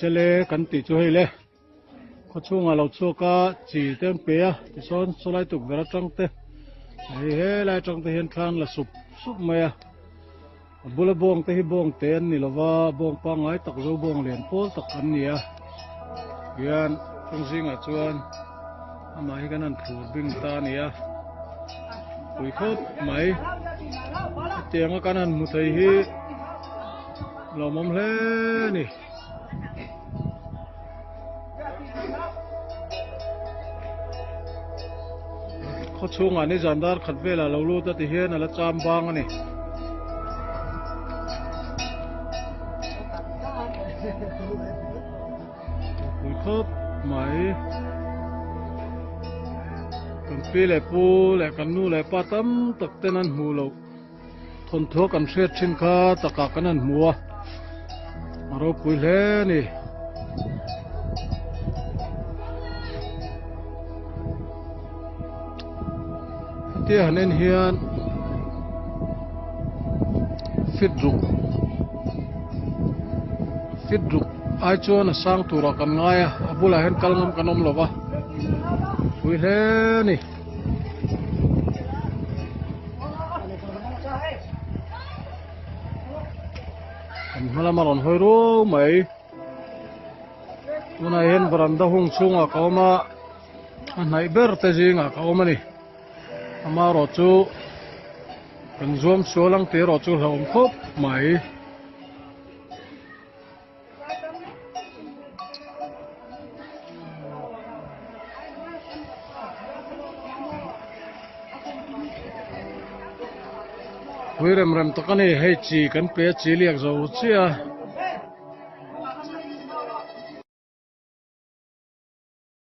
sẽ lẽ cắn tỉ cho hay lẽ có chung lâu cho cả chỉ tên bé thì số lại tục về trong thế hay lại trong thế hiện khăn là sụp sụp mày bữa là bông thế bông tên này là bông pang ấy tắc dấu bông liền phố tắc ăn nhỉ yên trong riêng ở chuan mà hay cái nan thủ binh ta nhỉ quỷ khóc mày tiếng cái nan một thầy hi lòng mắm lẽ nè có chung anh ấy dàn đar khát về là lâu lâu ta thì hiện là chăm bang anh ấy quỷ khóc mày cần phi lại pu lại cần nu lại pa tâm tắc tên anh mù lâu thôn thuốc cần xét trên kha tắc cả cái anh mua rồi quỷ lẽ nè tia hành nên hiền fit ruk ai cho nó sang tu ra kan ngay abu là hen kalngam kanom lo ba vui thế nè malam malam hoi ro mai una hen baranda hung chunga kauma anai ber te jinga kauma ni ama ro chu kan zoom solang te ro chu hom khop mai hui rem rem to kan he chi kan pe chi liak zo chia